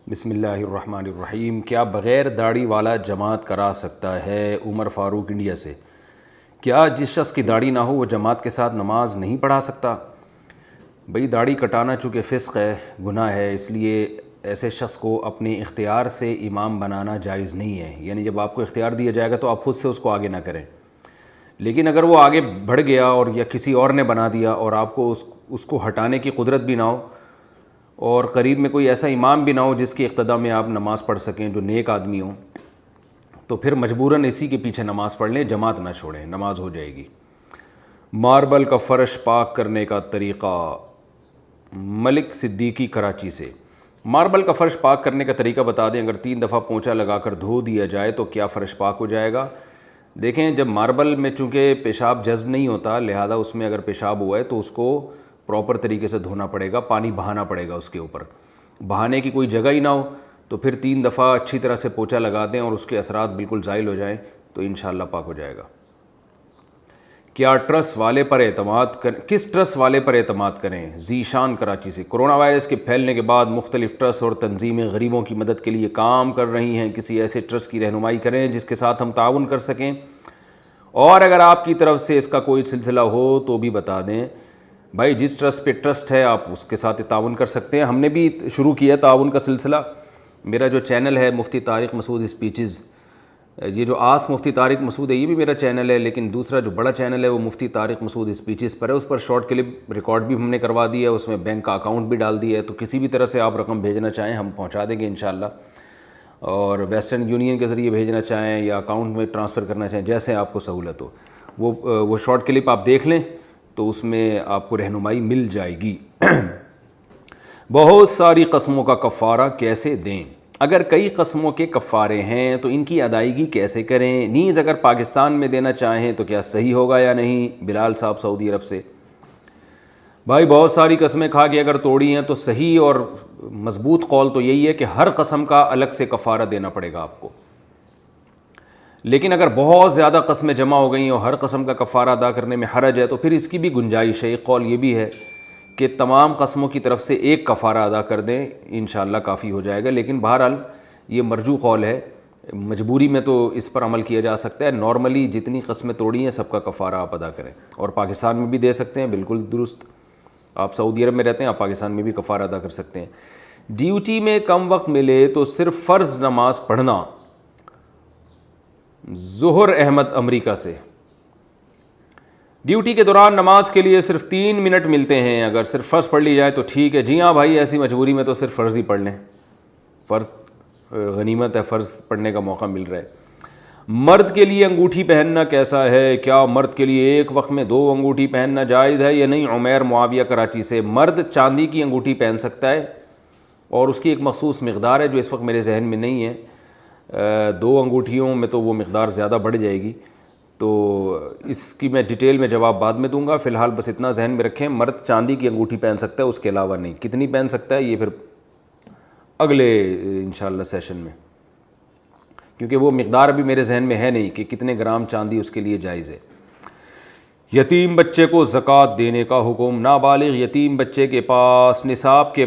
بسم اللہ الرحمن الرحیم۔ کیا بغیر داڑھی والا جماعت کرا سکتا ہے؟ عمر فاروق انڈیا سے۔ کیا جس شخص کی داڑھی نہ ہو وہ جماعت کے ساتھ نماز نہیں پڑھا سکتا؟ بھئی داڑھی کٹانا چونکہ فسق ہے، گناہ ہے، اس لیے ایسے شخص کو اپنے اختیار سے امام بنانا جائز نہیں ہے۔ یعنی جب آپ کو اختیار دیا جائے گا تو آپ خود سے اس کو آگے نہ کریں، لیکن اگر وہ آگے بڑھ گیا اور یا کسی اور نے بنا دیا اور آپ کو اس کو ہٹانے کی قدرت بھی نہ ہو اور قریب میں کوئی ایسا امام بھی نہ ہو جس کی اقتداء میں آپ نماز پڑھ سکیں، جو نیک آدمی ہوں، تو پھر مجبوراً اسی کے پیچھے نماز پڑھ لیں، جماعت نہ چھوڑیں، نماز ہو جائے گی۔ ماربل کا فرش پاک کرنے کا طریقہ، ملک صدیقی کراچی سے۔ ماربل کا فرش پاک کرنے کا طریقہ بتا دیں۔ اگر 3 دفعہ پونچھا لگا کر دھو دیا جائے تو کیا فرش پاک ہو جائے گا؟ دیکھیں، جب ماربل میں چونکہ پیشاب جذب نہیں ہوتا، لہذا اس میں اگر پیشاب ہوا ہے تو اس کو پراپر طریقے سے دھونا پڑے گا، پانی بہانا پڑے گا اس کے اوپر۔ بہانے کی کوئی جگہ ہی نہ ہو تو پھر 3 دفعہ اچھی طرح سے پوچھا لگا دیں اور اس کے اثرات بالکل زائل ہو جائیں تو انشاءاللہ پاک ہو جائے گا۔ کیا ٹرس والے پر اعتماد کس ٹرس والے پر اعتماد کریں؟ ذیشان کراچی سے۔ کرونا وائرس کے پھیلنے کے بعد مختلف ٹرس اور تنظیمیں غریبوں کی مدد کے لیے کام کر رہی ہیں۔ کسی ایسے ٹرس کی رہنمائی کریں جس کے ساتھ ہم تعاون کر سکیں، اور اگر آپ کی طرف سے اس کا کوئی سلسلہ ہو تو بھی بتا دیں۔ بھائی جس ٹرسٹ پہ ٹرسٹ ہے آپ اس کے ساتھ تعاون کر سکتے ہیں۔ ہم نے بھی شروع کیا تعاون کا سلسلہ۔ میرا جو چینل ہے مفتی طارق مسعود اسپیچز، یہ جو آس مفتی طارق مسعود ہے یہ بھی میرا چینل ہے، لیکن دوسرا جو بڑا چینل ہے وہ مفتی طارق مسعود اسپیچز پر ہے۔ اس پر شارٹ کلپ ریکارڈ بھی ہم نے کروا دیا ہے، اس میں بینک کا اکاؤنٹ بھی ڈال دیا ہے، تو کسی بھی طرح سے آپ رقم بھیجنا چاہیں ہم پہنچا دیں گے انشاءاللہ، اور ویسٹرن یونین کے ذریعے بھیجنا چاہیں یا اکاؤنٹ میں ٹرانسفر کرنا چاہیں، جیسے آپ کو سہولت ہو۔ وہ شارٹ کلپ آپ دیکھ لیں تو اس میں آپ کو رہنمائی مل جائے گی۔ بہت ساری قسموں کا کفارہ کیسے دیں؟ اگر کئی قسموں کے کفارے ہیں تو ان کی ادائیگی کیسے کریں؟ نیز اگر پاکستان میں دینا چاہیں تو کیا صحیح ہوگا یا نہیں؟ بلال صاحب سعودی عرب سے۔ بھائی بہت ساری قسمیں کھا کے اگر توڑی ہیں تو صحیح اور مضبوط قول تو یہی ہے کہ ہر قسم کا الگ سے کفارہ دینا پڑے گا آپ کو، لیکن اگر بہت زیادہ قسمیں جمع ہو گئیں اور ہر قسم کا کفارہ ادا کرنے میں حرج ہے تو پھر اس کی بھی گنجائش ہے۔ ایک قول یہ بھی ہے کہ تمام قسموں کی طرف سے ایک کفارہ ادا کر دیں، انشاءاللہ کافی ہو جائے گا، لیکن بہرحال یہ مرجو قول ہے، مجبوری میں تو اس پر عمل کیا جا سکتا ہے۔ نارملی جتنی قسمیں توڑی ہیں سب کا کفارہ آپ ادا کریں، اور پاکستان میں بھی دے سکتے ہیں، بالکل درست۔ آپ سعودی عرب میں رہتے ہیں، آپ پاکستان میں بھی کفارہ ادا کر سکتے ہیں۔ ڈیوٹی میں کم وقت ملے تو صرف فرض نماز پڑھنا۔ ظہر احمد امریکہ سے۔ ڈیوٹی کے دوران نماز کے لیے صرف 3 منٹ ملتے ہیں، اگر صرف فرض پڑھ لی جائے تو ٹھیک ہے۔ جی ہاں بھائی، ایسی مجبوری میں تو صرف فرض ہی پڑھ لیں، فرض غنیمت ہے، فرض پڑھنے کا موقع مل رہا ہے۔ مرد کے لیے انگوٹھی پہننا کیسا ہے؟ کیا مرد کے لیے ایک وقت میں 2 انگوٹھی پہننا جائز ہے یا نہیں؟ عمیر معاویہ کراچی سے۔ مرد چاندی کی انگوٹھی پہن سکتا ہے اور اس کی ایک مخصوص مقدار ہے جو اس وقت میرے ذہن میں نہیں ہے، 2 انگوٹھیوں میں تو وہ مقدار زیادہ بڑھ جائے گی، تو اس کی میں ڈیٹیل میں جواب بعد میں دوں گا۔ فی الحال بس اتنا ذہن میں رکھیں، مرد چاندی کی انگوٹھی پہن سکتا ہے، اس کے علاوہ نہیں۔ کتنی پہن سکتا ہے یہ پھر اگلے انشاءاللہ سیشن میں، کیونکہ وہ مقدار ابھی میرے ذہن میں ہے نہیں کہ کتنے گرام چاندی اس کے لیے جائز ہے۔ یتیم بچے کو زکوٰۃ دینے کا حکم۔ نابالغ یتیم بچے کے پاس نصاب کے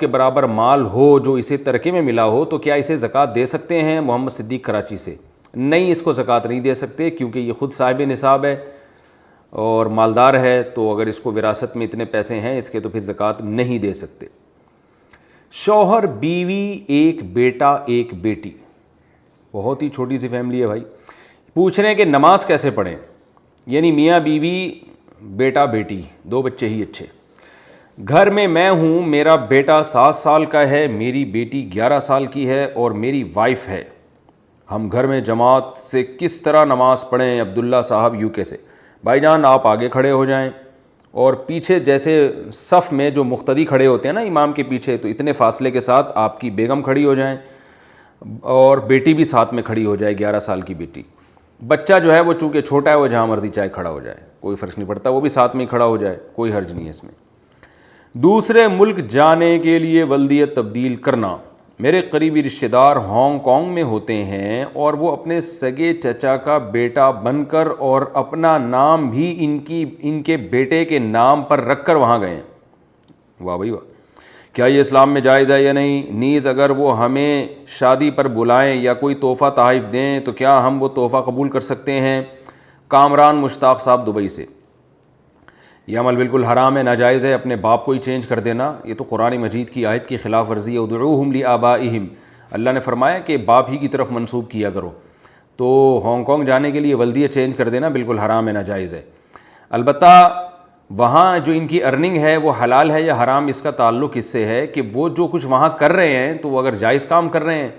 برابر مال ہو جو اسے ترکے میں ملا ہو تو کیا اسے زکوٰۃ دے سکتے ہیں؟ محمد صدیق کراچی سے۔ نہیں، اس کو زکوٰۃ نہیں دے سکتے، کیونکہ یہ خود صاحب نصاب ہے اور مالدار ہے، تو اگر اس کو وراثت میں اتنے پیسے ہیں اس کے تو پھر زکوٰۃ نہیں دے سکتے۔ شوہر، بیوی، ایک بیٹا ایک بیٹی، بہت ہی چھوٹی سی فیملی ہے بھائی۔ پوچھ رہے ہیں کہ نماز کیسے پڑھیں؟ یعنی میاں بیوی، بیٹا بیٹی، 2 بچے ہی اچھے۔ گھر میں میں ہوں، میرا بیٹا 7 سال کا ہے، میری بیٹی 11 سال کی ہے اور میری وائف ہے۔ ہم گھر میں جماعت سے کس طرح نماز پڑھیں؟ عبداللہ صاحب یو کے سے۔ بھائی جان آپ آگے کھڑے ہو جائیں اور پیچھے جیسے صف میں جو مقتدی کھڑے ہوتے ہیں نا امام کے پیچھے، تو اتنے فاصلے کے ساتھ آپ کی بیگم کھڑی ہو جائیں اور بیٹی بھی ساتھ میں کھڑی ہو جائے، 11 سال کی بیٹی۔ بچہ جو ہے وہ چونکہ چھوٹا ہے وہ جہاں مرضی چاہے کھڑا ہو جائے، کوئی فرق نہیں پڑتا، وہ بھی ساتھ میں ہی کھڑا ہو جائے، کوئی حرج نہیں ہے اس میں۔ دوسرے ملک جانے کے لیے ولدیت تبدیل کرنا۔ میرے قریبی رشتہ دار ہانگ کانگ میں ہوتے ہیں اور وہ اپنے سگے چچا کا بیٹا بن کر اور اپنا نام بھی ان کے بیٹے کے نام پر رکھ کر وہاں گئے ہیں۔ واہ بھائی واہ۔ کیا یہ اسلام میں جائز ہے یا نہیں؟ نیز اگر وہ ہمیں شادی پر بلائیں یا کوئی تحفہ تحائف دیں تو کیا ہم وہ تحفہ قبول کر سکتے ہیں؟ کامران مشتاق صاحب دبئی سے۔ یہ عمل بالکل حرام ہے، ناجائز ہے، اپنے باپ کو ہی چینج کر دینا، یہ تو قرآن مجید کی آیت کی خلاف ورزی ہے۔ ادعوہم لآبائہم، اللہ نے فرمایا کہ باپ ہی کی طرف منسوب کیا کرو، تو ہانگ کانگ جانے کے لیے ولدیہ چینج کر دینا بالکل حرام ہے، ناجائز ہے۔ البتہ وہاں جو ان کی ارننگ ہے وہ حلال ہے یا حرام، اس کا تعلق اس سے ہے کہ وہ جو کچھ وہاں کر رہے ہیں تو وہ اگر جائز کام کر رہے ہیں،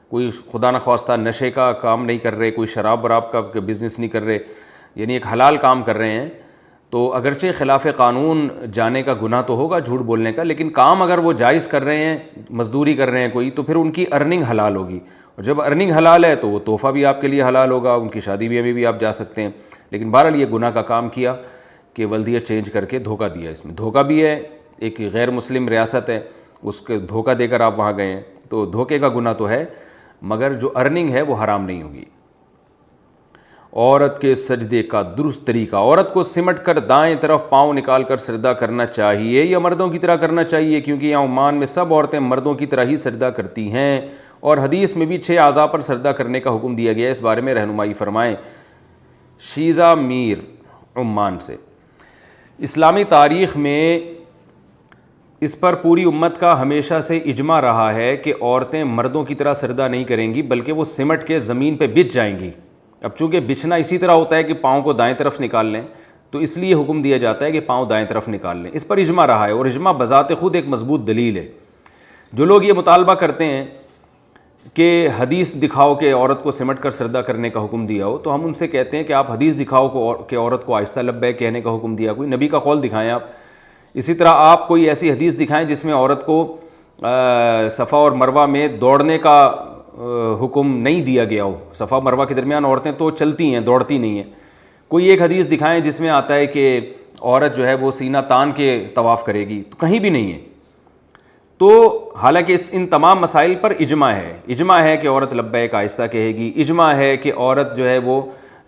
کوئی خدا نخواستہ نشے کا کام نہیں کر رہے، کوئی شراب وراب کا بزنس نہیں کر رہے، یعنی ایک حلال کام کر رہے ہیں، تو اگرچہ خلاف قانون جانے کا گناہ تو ہوگا جھوٹ بولنے کا، لیکن کام اگر وہ جائز کر رہے ہیں، مزدوری کر رر ہیں کوئی، تو پھر ان کی ارننگ حلال ہوگی، اور جب ارننگ حلال ہے تو وہ تحفہ بھی آپ کے لیے حلال ہوگا، ان کی شادی بیاہ میں بھی آپ جا سکتے ہیں۔ لیکن بہرحال یہ گناہ کا کام کیا کہ ولدیہ چینج کر کے دھوکہ دیا، اس میں دھوکہ بھی ہے، ایک غیر مسلم ریاست ہے، اس کے دھوکہ دے کر آپ وہاں گئے ہیں، تو دھوکے کا گناہ تو ہے، مگر جو ارننگ ہے وہ حرام نہیں ہوگی۔ عورت کے سجدے کا درست طریقہ، عورت کو سمٹ کر دائیں طرف پاؤں نکال کر سجدہ کرنا چاہیے یا مردوں کی طرح کرنا چاہیے؟ کیونکہ یہاں عمان میں سب عورتیں مردوں کی طرح ہی سجدہ کرتی ہیں، اور حدیث میں بھی 6 اعضاء پر سجدہ کرنے کا حکم دیا گیا ہے، اس بارے میں رہنمائی فرمائیں۔ شیزہ میر عمان سے۔ اسلامی تاریخ میں اس پر پوری امت کا ہمیشہ سے اجماع رہا ہے کہ عورتیں مردوں کی طرح سجدہ نہیں کریں گی، بلکہ وہ سمٹ کے زمین پہ بچھ جائیں گی۔ اب چونکہ بچھنا اسی طرح ہوتا ہے کہ پاؤں کو دائیں طرف نکال لیں، تو اس لیے حکم دیا جاتا ہے کہ پاؤں دائیں طرف نکال لیں، اس پر اجماع رہا ہے، اور اجماع بذات خود ایک مضبوط دلیل ہے۔ جو لوگ یہ مطالبہ کرتے ہیں کہ حدیث دکھاؤ کہ عورت کو سمٹ کر سجدہ کرنے کا حکم دیا ہو، تو ہم ان سے کہتے ہیں کہ آپ حدیث دکھاؤ کہ عورت کو آہستہ لبیک کہنے کا حکم دیا، کوئی نبی کا قول دکھائیں آپ۔ اسی طرح آپ کوئی ایسی حدیث دکھائیں جس میں عورت کو صفا اور مروہ میں دوڑنے کا حکم نہیں دیا گیا ہو، صفا مروہ کے درمیان عورتیں تو چلتی ہیں، دوڑتی نہیں ہیں۔ کوئی ایک حدیث دکھائیں جس میں آتا ہے کہ عورت جو ہے وہ سینہ تان کے طواف کرے گی، تو کہیں بھی نہیں ہے۔ تو حالانکہ ان تمام مسائل پر اجماع ہے کہ عورت لبیک آہستہ کہے گی، اجماع ہے کہ عورت جو ہے وہ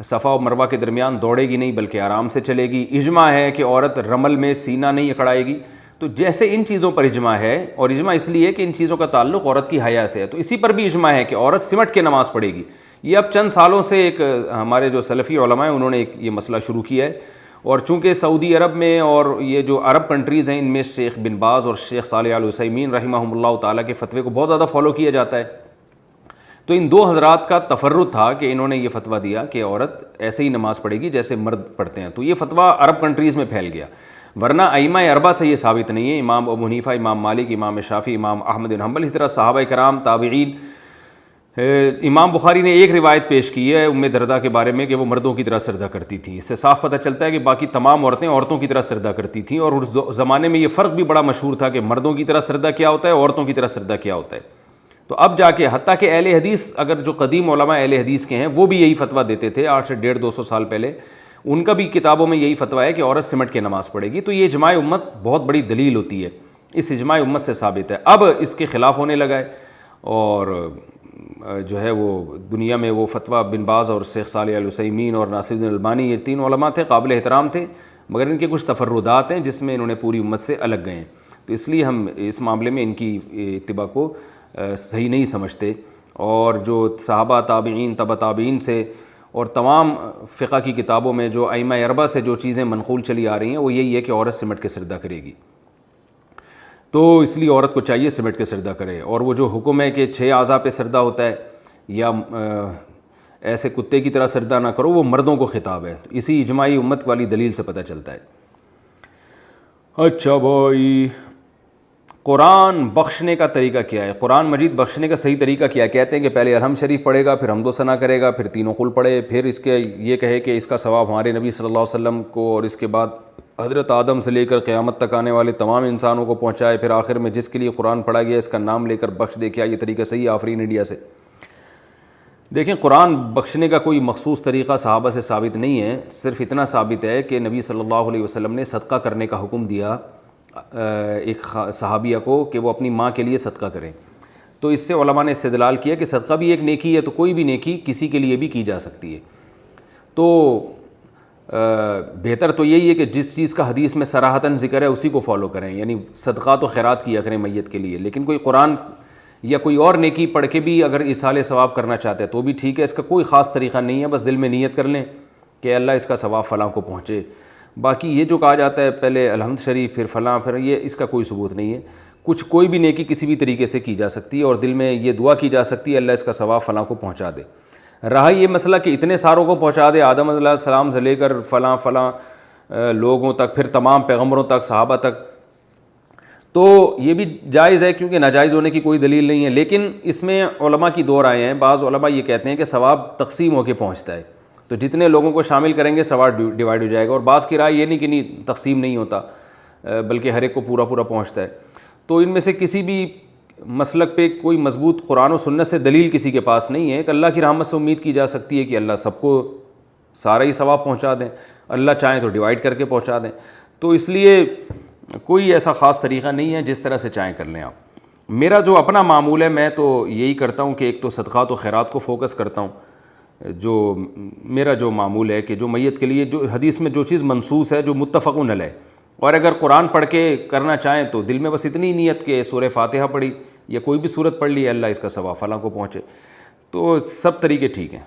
صفا و مروہ کے درمیان دوڑے گی نہیں بلکہ آرام سے چلے گی، اجماع ہے کہ عورت رمل میں سینہ نہیں اکھڑائے گی۔ تو جیسے ان چیزوں پر اجماع ہے، اور اجماع اس لیے کہ ان چیزوں کا تعلق عورت کی حیا سے ہے، تو اسی پر بھی اجماع ہے کہ عورت سمٹ کے نماز پڑھے گی۔ یہ اب چند سالوں سے ایک ہمارے جو سلفی علماء ہیں انہوں نے یہ مسئلہ شروع کیا ہے، اور چونکہ سعودی عرب میں اور یہ جو عرب کنٹریز ہیں ان میں شیخ بن باز اور شیخ صالح العثیمین رحمہم اللہ تعالیٰ کے فتوے کو بہت زیادہ فالو کیا جاتا ہے، تو ان دو حضرات کا تفرد تھا کہ انہوں نے یہ فتویٰ دیا کہ عورت ایسے ہی نماز پڑھے گی جیسے مرد پڑھتے ہیں، تو یہ فتویٰ عرب کنٹریز میں پھیل گیا، ورنہ ائمہ اربعہ سے یہ ثابت نہیں ہے۔ امام ابو حنیفہ، امام مالک، امام شافعی، امام احمد بن حنبل، اسی طرح صحابہ کرام، تابعین۔ امام بخاری نے ایک روایت پیش کی ہے ام دردہ کے بارے میں کہ وہ مردوں کی طرح سجدہ کرتی تھی، اس سے صاف پتہ چلتا ہے کہ باقی تمام عورتیں عورتوں کی طرح سجدہ کرتی تھیں، اور اس زمانے میں یہ فرق بھی بڑا مشہور تھا کہ مردوں کی طرح سجدہ کیا ہوتا ہے، عورتوں کی طرح سجدہ کیا ہوتا ہے۔ تو اب جا کے حتیٰ کہ اہل حدیث، اگر جو قدیم علماء اہل حدیث کے ہیں وہ بھی یہی فتویٰ دیتے تھے 800 سے 150 سال پہلے، ان کا بھی کتابوں میں یہی فتویٰ ہے کہ عورت سمٹ کے نماز پڑھے گی۔ تو یہ اجماع امت بہت بڑی دلیل ہوتی ہے، اس اجماع امت سے ثابت ہے۔ اب اس کے خلاف ہونے لگا ہے، اور جو ہے وہ دنیا میں وہ فتویٰ بن باز اور شیخ صالح العثیمین اور ناصر الدین البانی، یہ 3 علماء تھے، قابل احترام تھے، مگر ان کے کچھ تفردات ہیں جس میں انہوں نے پوری امت سے الگ گئے ہیں، تو اس لیے ہم اس معاملے میں ان کی اتباع کو صحیح نہیں سمجھتے۔ اور جو صحابہ، تابعین، تبع تابعین سے اور تمام فقہ کی کتابوں میں جو ائمہ اربعہ سے جو چیزیں منقول چلی آ رہی ہیں وہ یہی ہے کہ عورت سمٹ کے سجدہ کرے گی، تو اس لیے عورت کو چاہیے سمٹ کے سجدہ کرے۔ اور وہ جو حکم ہے کہ 6 اعضاء پہ سجدہ ہوتا ہے یا ایسے کتے کی طرح سجدہ نہ کرو، وہ مردوں کو خطاب ہے، اسی اجماعی امت والی دلیل سے پتہ چلتا ہے۔ اچھا بھائی، قرآن بخشنے کا طریقہ کیا ہے؟ قرآن مجید بخشنے کا صحیح طریقہ کیا ہے؟ کہتے ہیں کہ پہلے الحمد شریف پڑھے گا، پھر حمد و ثنا کرے گا، پھر تینوں قل پڑھے، پھر اس کے یہ کہے کہ اس کا ثواب ہمارے نبی صلی اللہ علیہ وسلم کو اور اس کے بعد حضرت آدم سے لے کر قیامت تک آنے والے تمام انسانوں کو پہنچائے، پھر آخر میں جس کے لیے قرآن پڑھا گیا اس کا نام لے کر بخش دے۔ کیا یہ طریقہ صحیح ہے آفرین انڈیا سے؟ دیکھیں، قرآن بخشنے کا کوئی مخصوص طریقہ صحابہ سے ثابت نہیں ہے، صرف اتنا ثابت ہے کہ نبی صلی اللہ علیہ وسلم نے صدقہ کرنے کا حکم دیا ایک صحابیہ کو کہ وہ اپنی ماں کے لیے صدقہ کریں، تو اس سے علماء نے استدلال کیا کہ صدقہ بھی ایک نیکی ہے، تو کوئی بھی نیکی کسی کے لیے بھی کی جا سکتی ہے۔ تو بہتر تو یہی ہے کہ جس چیز کا حدیث میں صراحتاً ذکر ہے اسی کو فالو کریں، یعنی صدقات و خیرات کیا کریں میت کے لیے. لیکن کوئی قرآن یا کوئی اور نیکی پڑھ کے بھی اگر ایصال ثواب کرنا چاہتے ہیں تو بھی ٹھیک ہے، اس کا کوئی خاص طریقہ نہیں ہے، بس دل میں نیت کر لیں کہ اللہ اس کا ثواب فلاں کو پہنچے. باقی یہ جو کہا جاتا ہے پہلے الحمد شریف پھر فلاں پھر یہ، اس کا کوئی ثبوت نہیں ہے. کوئی بھی نیکی کسی بھی طریقے سے کی جا سکتی ہے اور دل میں یہ دعا کی جا سکتی ہے اللہ اس کا ثواب فلاں کو پہنچا دے. رہا یہ مسئلہ کہ اتنے ساروں کو پہنچا دے، آدم علیہ السلام سے لے کر فلاں لوگوں تک، پھر تمام پیغمبروں تک، صحابہ تک، تو یہ بھی جائز ہے کیونکہ ناجائز ہونے کی کوئی دلیل نہیں ہے. لیکن اس میں علماء کی دو رائے ہیں. بعض علماء یہ کہتے ہیں کہ ثواب تقسیم ہو کے پہنچتا ہے، تو جتنے لوگوں کو شامل کریں گے ثواب ڈیوائڈ ہو جائے گا. اور بعض کی رائے یہ نہیں کہ نہیں تقسیم نہیں ہوتا بلکہ ہر ایک کو پورا پہنچتا ہے. تو ان میں سے کسی بھی مسلک پہ کوئی مضبوط قرآن و سنت سے دلیل کسی کے پاس نہیں ہے. کہ اللہ کی رحمت سے امید کی جا سکتی ہے کہ اللہ سب کو سارا ہی ثواب پہنچا دیں، اللہ چاہیں تو ڈیوائڈ کر کے پہنچا دیں. تو اس لیے کوئی ایسا خاص طریقہ نہیں ہے، جس طرح سے چاہیں کر لیں آپ. میرا جو اپنا معمول ہے میں تو یہی کرتا ہوں کہ ایک تو صدقات و خیرات کو فوکس کرتا ہوں. جو میرا جو معمول ہے کہ جو میت کے لیے جو حدیث میں جو چیز منصوص ہے، جو متفق علیہ، اور اگر قرآن پڑھ کے کرنا چاہیں تو دل میں بس اتنی نیت کہ سورہ فاتحہ پڑھی یا کوئی بھی سورت پڑھ لی، اللہ اس کا ثواب فلاں کو پہنچے، تو سب طریقے ٹھیک ہیں.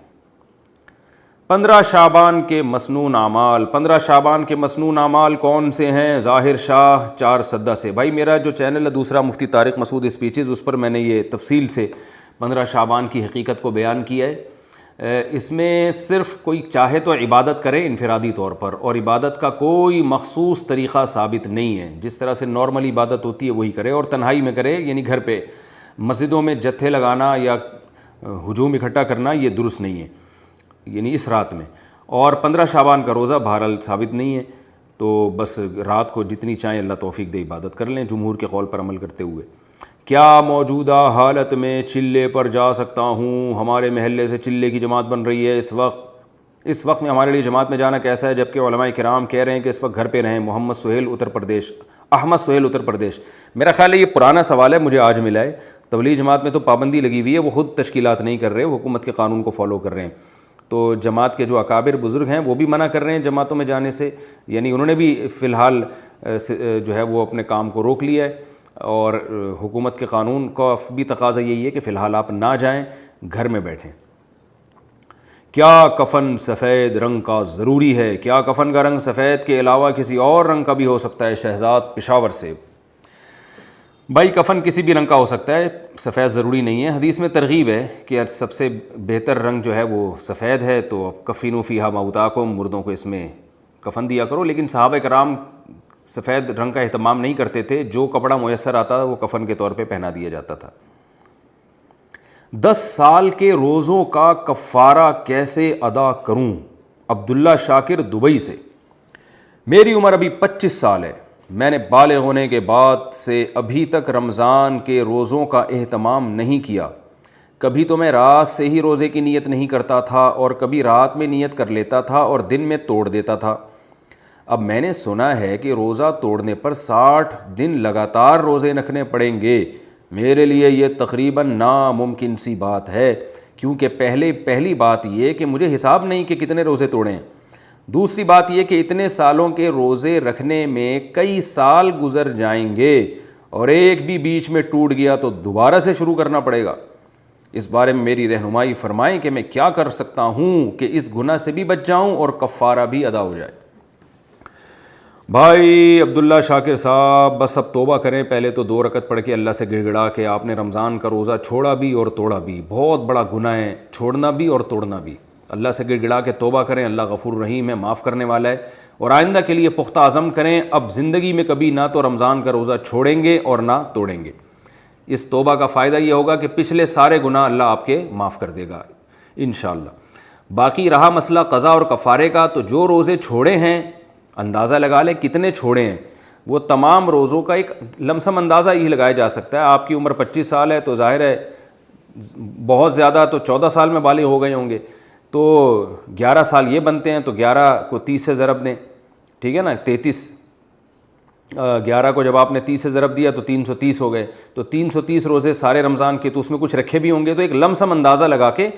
15 شعبان کے مسنون اعمال. 15 شعبان کے مسنون اعمال کون سے ہیں؟ ظاہر شاہ 4 سدہ سے. بھائی میرا جو چینل ہے دوسرا مفتی طارق مسعود اسپیچز، اس پر میں نے یہ تفصیل سے 15 شعبان کی حقیقت کو بیان کیا ہے. اس میں صرف کوئی چاہے تو عبادت کرے انفرادی طور پر، اور عبادت کا کوئی مخصوص طریقہ ثابت نہیں ہے. جس طرح سے نارمل عبادت ہوتی ہے وہی کرے، اور تنہائی میں کرے، یعنی گھر پہ. مسجدوں میں جتھے لگانا یا ہجوم اکٹھا کرنا یہ درست نہیں ہے، یعنی اس رات میں. اور 15 شعبان کا روزہ بہرحال ثابت نہیں ہے، تو بس رات کو جتنی چاہیں اللہ توفیق دے عبادت کر لیں جمہور کے قول پر عمل کرتے ہوئے. کیا موجودہ حالت میں چلے پر جا سکتا ہوں؟ ہمارے محلے سے چلے کی جماعت بن رہی ہے اس وقت میں ہمارے لیے جماعت میں جانا کیسا ہے؟ جبکہ علماء کرام کہہ رہے ہیں کہ اس وقت گھر پہ رہیں. احمد سہیل اتر پردیش. میرا خیال ہے یہ پرانا سوال ہے، مجھے آج ملا ہے. تبلیغ جماعت میں تو پابندی لگی ہوئی ہے، وہ خود تشکیلات نہیں کر رہے، وہ حکومت کے قانون کو فالو کر رہے ہیں. تو جماعت کے جو اکابر بزرگ ہیں وہ بھی منع کر رہے ہیں جماعتوں میں جانے سے، یعنی انہوں نے بھی فی الحال جو ہے وہ اپنے کام کو روک لیا ہے. اور حکومت کے قانون کا بھی تقاضا یہی ہے کہ فی الحال آپ نہ جائیں، گھر میں بیٹھیں. کیا کفن سفید رنگ کا ضروری ہے؟ کیا کفن کا رنگ سفید کے علاوہ کسی اور رنگ کا بھی ہو سکتا ہے؟ شہزاد پشاور سے. بھائی کفن کسی بھی رنگ کا ہو سکتا ہے، سفید ضروری نہیں ہے. حدیث میں ترغیب ہے کہ سب سے بہتر رنگ جو ہے وہ سفید ہے، تو کفینوا فیہا موتاکم، مردوں کو اس میں کفن دیا کرو. لیکن صحابہ کرام سفید رنگ کا اہتمام نہیں کرتے تھے، جو کپڑا میسر آتا تھا وہ کفن کے طور پہ پہنا دیا جاتا تھا. 10 سال کے روزوں کا کفارہ کیسے ادا کروں؟ عبداللہ شاکر دبئی سے. میری عمر ابھی 25 سال ہے. میں نے بالغ ہونے کے بعد سے ابھی تک رمضان کے روزوں کا اہتمام نہیں کیا. کبھی تو میں رات سے ہی روزے کی نیت نہیں کرتا تھا، اور کبھی رات میں نیت کر لیتا تھا اور دن میں توڑ دیتا تھا. اب میں نے سنا ہے کہ روزہ توڑنے پر 60 دن لگاتار روزے رکھنے پڑیں گے. میرے لیے یہ تقریباً ناممکن سی بات ہے، کیونکہ پہلی بات یہ کہ مجھے حساب نہیں کہ کتنے روزے توڑیں. دوسری بات یہ کہ اتنے سالوں کے روزے رکھنے میں کئی سال گزر جائیں گے، اور ایک بھی بیچ میں ٹوٹ گیا تو دوبارہ سے شروع کرنا پڑے گا. اس بارے میں میری رہنمائی فرمائیں کہ میں کیا کر سکتا ہوں کہ اس گناہ سے بھی بچ جاؤں اور کفارہ بھی ادا ہو جائے. بھائی عبداللہ شاکر صاحب، بس اب توبہ کریں. پہلے تو 2 رکعت پڑھ کے اللہ سے گڑ گڑا کہ آپ نے رمضان کا روزہ چھوڑا بھی اور توڑا بھی. بہت بڑا گناہ ہے چھوڑنا بھی اور توڑنا بھی. اللہ سے گڑ گڑا کے توبہ کریں، اللہ غفور رحیم ہے، معاف کرنے والا ہے. اور آئندہ کے لیے پختہ عزم کریں، اب زندگی میں کبھی نہ تو رمضان کا روزہ چھوڑیں گے اور نہ توڑیں گے. اس توبہ کا فائدہ یہ ہوگا کہ پچھلے سارے گناہ اللہ آپ کے معاف کر دے گا انشاءاللہ. باقی رہا مسئلہ قضا اور کفارے کا، تو جو روزے چھوڑے ہیں اندازہ لگا لیں کتنے چھوڑے ہیں. وہ تمام روزوں کا ایک لمسم اندازہ ہی لگایا جا سکتا ہے. آپ کی عمر 25 سال ہے تو ظاہر ہے بہت زیادہ تو 14 سال میں بالغ ہو گئے ہوں گے، تو 11 سال یہ بنتے ہیں، تو 11 کو 30 سے ضرب دیں، ٹھیک ہے نا. 11 کو جب آپ نے 30 سے ضرب دیا تو 330 ہو گئے. تو 330 روزے سارے رمضان کے، تو اس میں کچھ رکھے بھی ہوں گے. تو ایک لمسم اندازہ لگا کے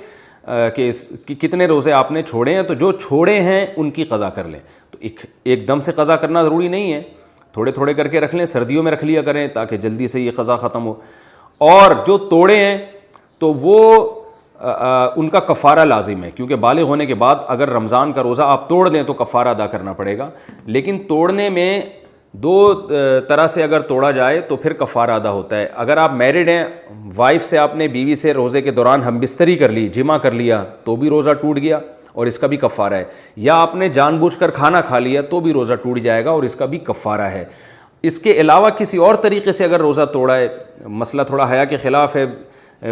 کہ کتنے روزے آپ نے چھوڑے ہیں، تو جو چھوڑے ہیں ان کی قضا کر لیں. تو ایک دم سے قضا کرنا ضروری نہیں ہے، تھوڑے تھوڑے کر کے رکھ لیں، سردیوں میں رکھ لیا کریں تاکہ جلدی سے یہ قضا ختم ہو. اور جو توڑے ہیں تو وہ ان کا کفارہ لازم ہے، کیونکہ بالغ ہونے کے بعد اگر رمضان کا روزہ آپ توڑ دیں تو کفارہ ادا کرنا پڑے گا. لیکن توڑنے میں دو طرح سے اگر توڑا جائے تو پھر کفارہ ادا ہوتا ہے. اگر آپ میرڈ ہیں، وائف سے آپ نے، بیوی سے روزے کے دوران ہم بستری کر لی، جمع کر لیا، تو بھی روزہ ٹوٹ گیا اور اس کا بھی کفارہ ہے. یا آپ نے جان بوجھ کر کھانا کھا لیا تو بھی روزہ ٹوٹ جائے گا اور اس کا بھی کفارہ ہے. اس کے علاوہ کسی اور طریقے سے اگر روزہ توڑا ہے، مسئلہ تھوڑا حیا کے خلاف ہے،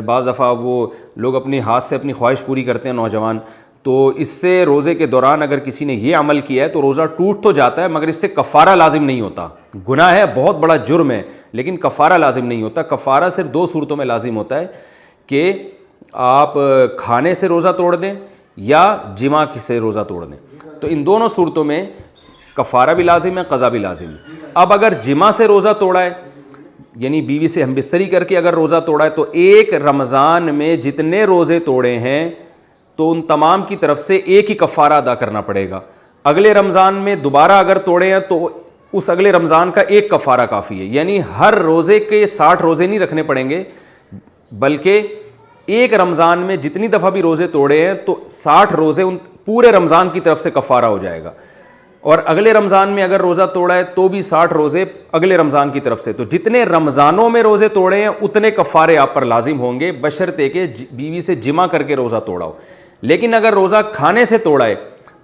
بعض دفعہ وہ لوگ اپنی ہاتھ سے اپنی خواہش پوری کرتے ہیں نوجوان، تو اس سے روزے کے دوران اگر کسی نے یہ عمل کیا ہے تو روزہ ٹوٹ تو جاتا ہے مگر اس سے کفارہ لازم نہیں ہوتا. گناہ ہے، بہت بڑا جرم ہے، لیکن کفارہ لازم نہیں ہوتا. کفارہ صرف دو صورتوں میں لازم ہوتا ہے کہ آپ کھانے سے روزہ توڑ دیں یا جماع سے روزہ توڑ دیں. تو ان دونوں صورتوں میں کفارہ بھی لازم ہے، قضا بھی لازم ہے. اب اگر جماع سے روزہ توڑا ہے، یعنی بیوی سے ہم بستری کر کے اگر روزہ توڑا ہے، تو ایک رمضان میں جتنے روزے توڑے ہیں تو ان تمام کی طرف سے ایک ہی کفارہ ادا کرنا پڑے گا. اگلے رمضان میں دوبارہ اگر توڑے ہیں تو اس اگلے رمضان کا ایک کفارہ کافی ہے. یعنی ہر روزے کے 60 روزے نہیں رکھنے پڑیں گے، بلکہ ایک رمضان میں جتنی دفعہ بھی روزے توڑے ہیں تو 60 روزے ان پورے رمضان کی طرف سے کفارہ ہو جائے گا. اور اگلے رمضان میں اگر روزہ توڑا ہے تو بھی 60 روزے اگلے رمضان کی طرف سے. تو جتنے رمضانوں میں روزے توڑے ہیں اتنے کفارے آپ پر لازم ہوں گے، بشرطے کہ بیوی سے جمع کر کے روزہ توڑا ہو. لیکن اگر روزہ کھانے سے توڑا ہے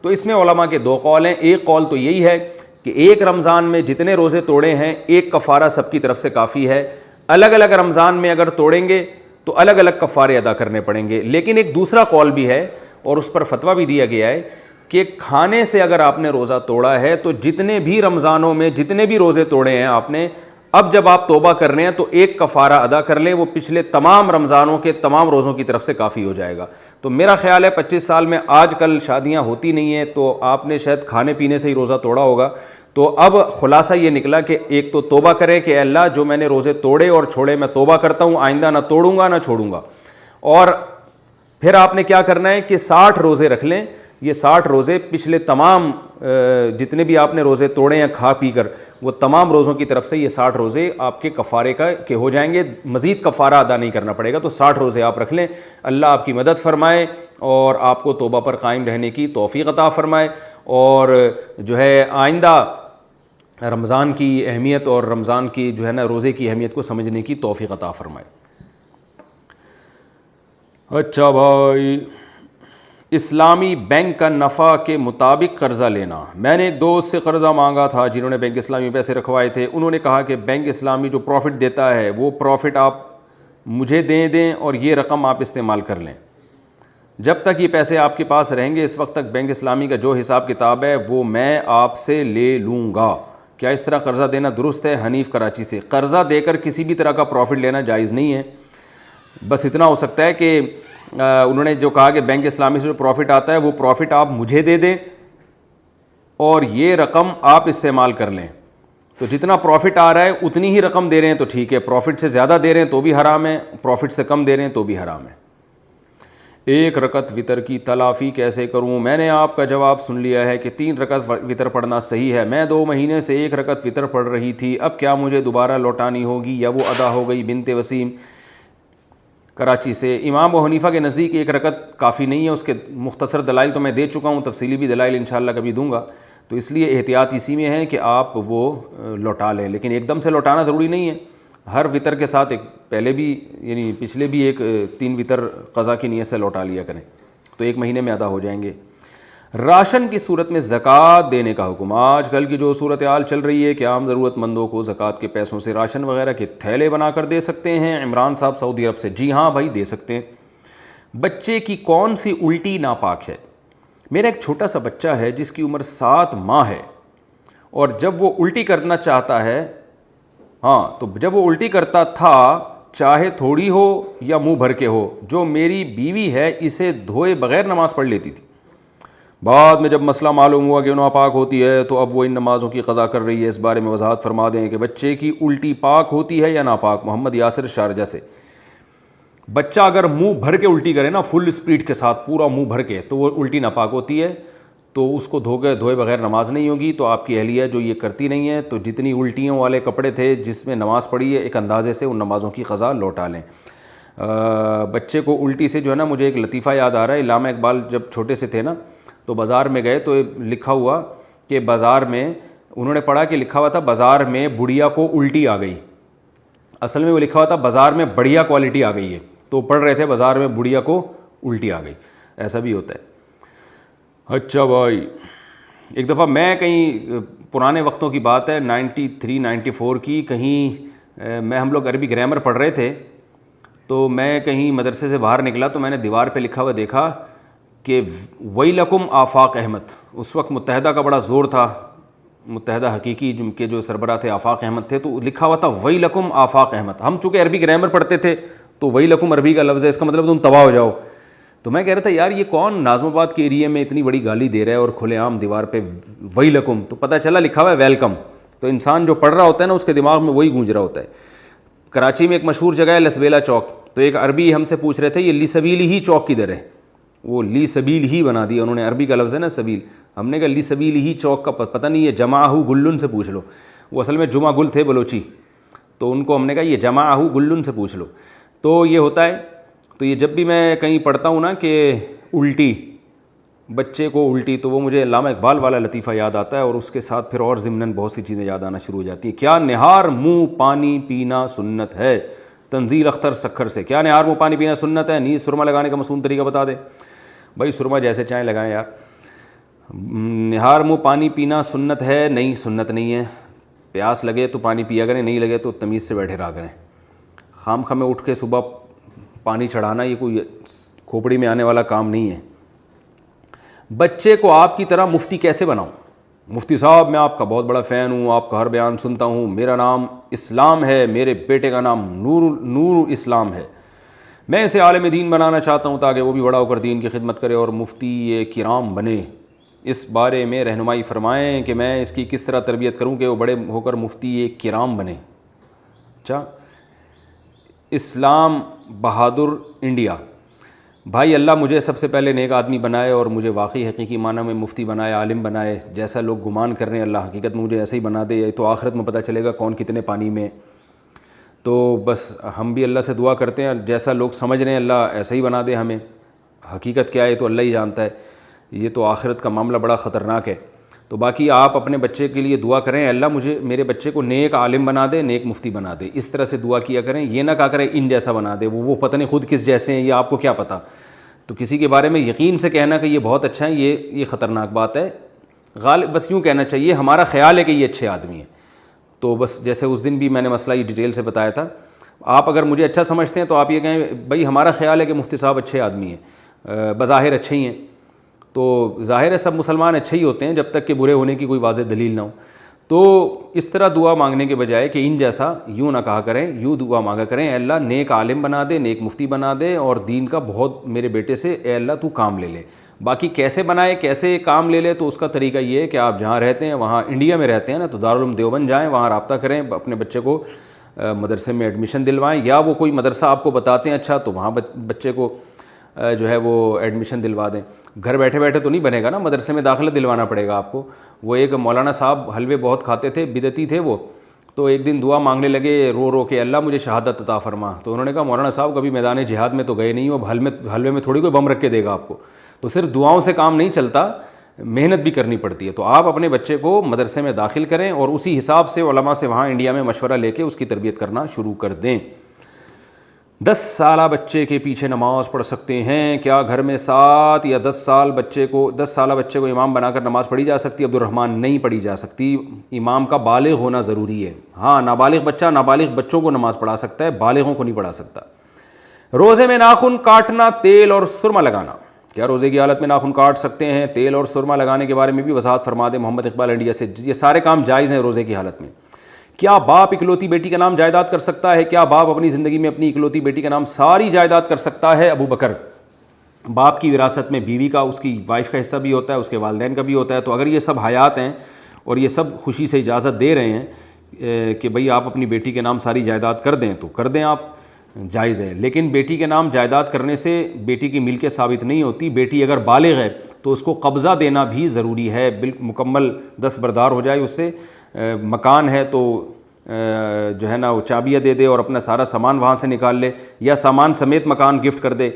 تو اس میں علماء کے دو قول ہیں. ایک قول تو یہی ہے کہ ایک رمضان میں جتنے روزے توڑے ہیں ایک کفارہ سب کی طرف سے کافی ہے. الگ الگ رمضان میں اگر توڑیں گے تو الگ الگ کفارے ادا کرنے پڑیں گے. لیکن ایک دوسرا قول بھی ہے اور اس پر فتویٰ بھی دیا گیا ہے کہ کھانے سے اگر آپ نے روزہ توڑا ہے تو جتنے بھی رمضانوں میں جتنے بھی روزے توڑے ہیں آپ نے، اب جب آپ توبہ کر رہے ہیں تو ایک کفارہ ادا کر لیں، وہ پچھلے تمام رمضانوں کے تمام روزوں کی طرف سے کافی ہو جائے گا. تو میرا خیال ہے 25 سال میں آج کل شادیاں ہوتی نہیں ہیں تو آپ نے شاید کھانے پینے سے ہی روزہ توڑا ہوگا. تو اب خلاصہ یہ نکلا کہ ایک تو توبہ کریں کہ اے اللہ جو میں نے روزے توڑے اور چھوڑے میں توبہ کرتا ہوں، آئندہ نہ توڑوں گا نہ چھوڑوں گا. اور پھر آپ نے کیا کرنا ہے کہ 60 روزے رکھ لیں. یہ 60 روزے پچھلے تمام جتنے بھی آپ نے روزے توڑے ہیں کھا پی کر، وہ تمام روزوں کی طرف سے یہ 60 روزے آپ کے کفارے کے ہو جائیں گے. مزید کفارہ ادا نہیں کرنا پڑے گا. تو 60 روزے آپ رکھ لیں. اللہ آپ کی مدد فرمائے اور آپ کو توبہ پر قائم رہنے کی توفیق عطا فرمائے، اور جو ہے آئندہ رمضان کی اہمیت اور رمضان کی جو ہے نا روزے کی اہمیت کو سمجھنے کی توفیق عطا فرمائے. اچھا بھائی، اسلامی بینک کا نفع کے مطابق قرضہ لینا. میں نے ایک دوست سے قرضہ مانگا تھا جنہوں نے بینک اسلامی میں پیسے رکھوائے تھے. انہوں نے کہا کہ بینک اسلامی جو پروفٹ دیتا ہے وہ پروفٹ آپ مجھے دیں اور یہ رقم آپ استعمال کر لیں. جب تک یہ پیسے آپ کے پاس رہیں گے اس وقت تک بینک اسلامی کا جو حساب کتاب ہے وہ میں آپ سے لے لوں گا. کیا اس طرح قرضہ دینا درست ہے؟ حنیف کراچی سے. قرضہ دے کر کسی بھی طرح کا پروفٹ لینا جائز نہیں ہے. بس اتنا ہو سکتا ہے کہ انہوں نے جو کہا کہ بینک اسلامی سے جو پروفٹ آتا ہے وہ پروفٹ آپ مجھے دے دیں اور یہ رقم آپ استعمال کر لیں. تو جتنا پروفٹ آ رہا ہے اتنی ہی رقم دے رہے ہیں تو ٹھیک ہے. پروفٹ سے زیادہ دے رہے ہیں تو بھی حرام ہے، پروفٹ سے کم دے رہے ہیں تو بھی حرام ہے. ایک رکعت وتر کی تلافی کیسے کروں؟ میں نے آپ کا جواب سن لیا ہے کہ 3 رکعت وتر پڑھنا صحیح ہے. میں 2 مہینے سے 1 رکعت وتر پڑھ رہی تھی، اب کیا مجھے دوبارہ لوٹانی ہوگی یا وہ ادا ہو گئی؟ بنت وسیم کراچی سے. امام ابو حنیفہ کے نزدیک 1 رکعت کافی نہیں ہے. اس کے مختصر دلائل تو میں دے چکا ہوں، تفصیلی بھی دلائل انشاءاللہ کبھی دوں گا. تو اس لیے احتیاط اسی میں ہے کہ آپ وہ لوٹا لیں، لیکن ایک دم سے لوٹانا ضروری نہیں ہے. ہر وتر کے ساتھ ایک پہلے بھی یعنی پچھلے بھی 3 وتر قضا کی نیت سے لوٹا لیا کریں تو 1 مہینے میں ادا ہو جائیں گے. راشن کی صورت میں زکوٰۃ دینے کا حکم. آج کل کی جو صورتحال چل رہی ہے کہ عام ضرورت مندوں کو زکوٰۃ کے پیسوں سے راشن وغیرہ کے تھیلے بنا کر دے سکتے ہیں. عمران صاحب سعودی عرب سے. جی ہاں بھائی دے سکتے ہیں. بچے کی کون سی الٹی ناپاک ہے؟ میرا ایک چھوٹا سا بچہ ہے جس کی عمر 7 ماہ ہے، اور جب وہ الٹی کرنا چاہتا ہے، تو جب وہ الٹی کرتا تھا چاہے تھوڑی ہو یا منہ بھر کے ہو، جو میری بیوی ہے اسے دھوئے بغیر نماز پڑھ لیتی تھی. بعد میں جب مسئلہ معلوم ہوا کہ وہ ناپاک ہوتی ہے تو اب وہ ان نمازوں کی قضا کر رہی ہے. اس بارے میں وضاحت فرما دیں کہ بچے کی الٹی پاک ہوتی ہے یا ناپاک. محمد یاسر شارجہ سے. بچہ اگر منہ بھر کے الٹی کرے نا فل اسپیڈ کے ساتھ پورا منہ بھر کے تو وہ الٹی ناپاک ہوتی ہے, تو اس کو دھوئے بغیر نماز نہیں ہوگی. تو آپ کی اہلیہ جو یہ کرتی نہیں ہے, تو جتنی الٹیوں والے کپڑے تھے جس میں نماز پڑھی ہے ایک اندازے سے ان نمازوں کی قضا لوٹا لیں. بچے کو الٹی سے جو ہے نا, مجھے ایک لطیفہ یاد آ رہا ہے. علامہ اقبال جب چھوٹے سے تھے نا تو بازار میں گئے تو لکھا ہوا کہ بازار میں, انہوں نے پڑھا کہ لکھا ہوا تھا بازار میں بڑھیا کو الٹی آ گئی. اصل میں وہ لکھا ہوا تھا بازار میں بڑھیا کوالٹی آ گئی ہے, تو پڑھ رہے تھے بازار میں بڑھیا کو الٹی آ گئی. ایسا بھی ہوتا ہے. اچھا بھائی, ایک دفعہ میں کہیں, پرانے وقتوں کی بات ہے 93 94 کی, کہیں ہم لوگ عربی گرامر پڑھ رہے تھے, تو میں کہیں مدرسے سے باہر نکلا تو میں نے دیوار پہ لکھا ہوا دیکھا کہ ویلکم آفاق احمد. اس وقت متحدہ کا بڑا زور تھا, متحدہ حقیقی جن کے جو سربراہ تھے آفاق احمد تھے, تو لکھا ہوا تھا ویلکم آفاق احمد. ہم چونکہ عربی گرامر پڑھتے تھے تو ویلکم عربی کا لفظ ہے, اس کا مطلب تم تباہ ہو جاؤ. تو میں کہہ رہا تھا یار یہ کون ناظم آباد کے ایریے میں اتنی بڑی گالی دے رہا ہے اور کھلے عام دیوار پہ ویلکم, تو پتہ چلا لکھا ہوا ہے ویلکم. تو انسان جو پڑھ رہا ہوتا ہے نا اس کے دماغ میں وہی گونج رہا ہوتا ہے. کراچی میں ایک مشہور جگہ ہے لسبیلا چوک, تو ایک عربی ہم سے پوچھ رہے تھے یہ لی سبیل ہی چوک کدھر ہے. وہ لی سبیل ہی بنا دیا انہوں نے, عربی کا لفظ ہے نا سبیل. ہم نے کہا لی سبیل ہی چوک کا پتہ نہیں ہے, جمعہ گلن سے پوچھ لو. وہ اصل میں جمعہ گل تھے بلوچی, تو ان کو ہم نے کہا یہ جمعہ گلن سے پوچھ لو. تو یہ ہوتا ہے. تو یہ جب بھی میں کہیں پڑھتا ہوں نا کہ الٹی, بچے کو الٹی, تو وہ مجھے علامہ اقبال والا لطیفہ یاد آتا ہے, اور اس کے ساتھ پھر اور ضمناً بہت سی چیزیں یاد آنا شروع ہو جاتی ہیں. کیا نہار منہ پانی پینا سنت ہے, تنزیل اختر سکھر سے. کیا نہار منہ پانی پینا سنت ہے, نیز سرما لگانے کا مصنون طریقہ بتا دیں. بھائی سرما جیسے چاہیں لگائیں یار. نہار منہ پانی پینا سنت ہے, نہیں سنت نہیں ہے. پیاس لگے تو پانی پیا کریں, نہیں لگے تو تمیز سے بیٹھے رہا کریں. خام خواہ میں اٹھ کے صبح پانی چڑھانا یہ کوئی کھوپڑی میں آنے والا کام نہیں ہے. بچے کو آپ کی طرح مفتی کیسے بناؤں؟ مفتی صاحب میں آپ کا بہت بڑا فین ہوں, آپ کا ہر بیان سنتا ہوں, میرا نام اسلام ہے, میرے بیٹے کا نام نور اسلام ہے, میں اسے عالم دین بنانا چاہتا ہوں تاکہ وہ بھی بڑا ہو کر دین کی خدمت کرے اور مفتی کرام بنے. اس بارے میں رہنمائی فرمائیں کہ میں اس کی کس طرح تربیت کروں کہ وہ بڑے ہو کر مفتی کرام بنے. اچھا, اسلام بہادر انڈیا. بھائی اللہ مجھے سب سے پہلے نیک آدمی بنائے اور مجھے واقعی حقیقی معنی میں مفتی بنائے, عالم بنائے. جیسا لوگ گمان کر رہے ہیں اللہ حقیقت میں مجھے ایسا ہی بنا دے, یا تو آخرت میں پتہ چلے گا کون کتنے پانی میں. تو بس ہم بھی اللہ سے دعا کرتے ہیں جیسا لوگ سمجھ رہے ہیں اللہ ایسا ہی بنا دے ہمیں. حقیقت کیا ہے تو اللہ ہی جانتا ہے. یہ تو آخرت کا معاملہ بڑا خطرناک ہے. تو باقی آپ اپنے بچے کے لیے دعا کریں اللہ مجھے میرے بچے کو نیک عالم بنا دے, نیک مفتی بنا دے. اس طرح سے دعا کیا کریں. یہ نہ کہا کریں ان جیسا بنا دے, وہ پتہ نہیں خود کس جیسے ہیں, یہ آپ کو کیا پتہ. تو کسی کے بارے میں یقین سے کہنا کہ یہ بہت اچھا ہے, یہ خطرناک بات ہے. غالب بس یوں کہنا چاہیے ہمارا خیال ہے کہ یہ اچھے آدمی ہیں. تو بس جیسے اس دن بھی میں نے مسئلہ یہ ڈیٹیل سے بتایا تھا, آپ اگر مجھے اچھا سمجھتے ہیں تو آپ یہ کہیں بھائی ہمارا خیال ہے کہ مفتی صاحب اچھے آدمی ہیں, بظاہر اچھے ہی ہیں. تو ظاہر ہے سب مسلمان اچھے ہی ہوتے ہیں جب تک کہ برے ہونے کی کوئی واضح دلیل نہ ہو. تو اس طرح دعا مانگنے کے بجائے کہ ان جیسا یوں نہ کہا کریں, یوں دعا مانگا کریں اے اللہ نیک عالم بنا دے, نیک مفتی بنا دے, اور دین کا بہت میرے بیٹے سے اے اللہ تو کام لے لے. باقی کیسے بنائے کیسے کام لے لے, تو اس کا طریقہ یہ ہے کہ آپ جہاں رہتے ہیں وہاں انڈیا میں رہتے ہیں نا, تو دارالعلوم دیوبند جائیں, وہاں رابطہ کریں, اپنے بچے کو مدرسے میں ایڈمیشن دلوائیں, یا وہ کوئی مدرسہ آپ کو بتاتے ہیں اچھا تو وہاں بچے کو جو ہے وہ ایڈمیشن دلوا دیں. گھر بیٹھے بیٹھے تو نہیں بنے گا نا, مدرسے میں داخلہ دلوانا پڑے گا آپ کو. وہ ایک مولانا صاحب حلوے بہت کھاتے تھے, بدعتی تھے وہ, تو ایک دن دعا مانگنے لگے رو رو کے اللہ مجھے شہادت عطا فرما. تو انہوں نے کہا مولانا صاحب کبھی میدان جہاد میں تو گئے نہیں ہو, اب حلوے میں تھوڑی کوئی بم رکھ کے دے گا آپ کو. تو صرف دعاؤں سے کام نہیں چلتا, محنت بھی کرنی پڑتی ہے. تو آپ اپنے بچے کو مدرسے میں داخل کریں اور اسی حساب سے علماء سے وہاں انڈیا میں مشورہ لے کے اس کی تربیت کرنا شروع کر دیں. 10 سالہ بچے کے پیچھے نماز پڑھ سکتے ہیں کیا؟ گھر میں 7 یا 10 سالہ بچے کو امام بنا کر نماز پڑھی جا سکتی ہے؟ عبدالرحمٰن نہیں پڑھی جا سکتی. امام کا بالغ ہونا ضروری ہے. ہاں نابالغ بچہ نابالغ بچوں کو نماز پڑھا سکتا ہے, بالغوں کو نہیں پڑھا سکتا. روزے میں ناخن کاٹنا, تیل اور سرما لگانا. کیا روزے کی حالت میں ناخن کاٹ سکتے ہیں؟ تیل اور سرما لگانے کے بارے میں بھی وضاحت فرما دیں محمد اقبال انڈیا سے. یہ سارے کام جائز ہیں روزے کی حالت میں. کیا باپ اکلوتی بیٹی کا نام جائیداد کر سکتا ہے؟ کیا باپ اپنی زندگی میں اپنی اکلوتی بیٹی کا نام ساری جائیداد کر سکتا ہے؟ ابو بکر. باپ کی وراثت میں بیوی کا, اس کی وائف کا حصہ بھی ہوتا ہے, اس کے والدین کا بھی ہوتا ہے. تو اگر یہ سب حیات ہیں اور یہ سب خوشی سے اجازت دے رہے ہیں کہ بھئی آپ اپنی بیٹی کے نام ساری جائیداد کر دیں تو کر دیں آپ. جائز ہے، لیکن بیٹی کے نام جائیداد کرنے سے بیٹی کی ملکیت ثابت نہیں ہوتی. بیٹی اگر بالغ ہے تو اس کو قبضہ دینا بھی ضروری ہے، مکمل دستبردار ہو جائے اس سے. مکان ہے تو جو ہے نا وہ چابیاں دے دے اور اپنا سارا سامان وہاں سے نکال لے، یا سامان سمیت مکان گفٹ کر دے.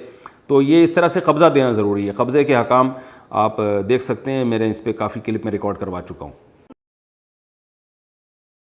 تو یہ اس طرح سے قبضہ دینا ضروری ہے. قبضے کے احکام آپ دیکھ سکتے ہیں، میرے اس پہ کافی کلپ میں ریکارڈ کروا چکا ہوں.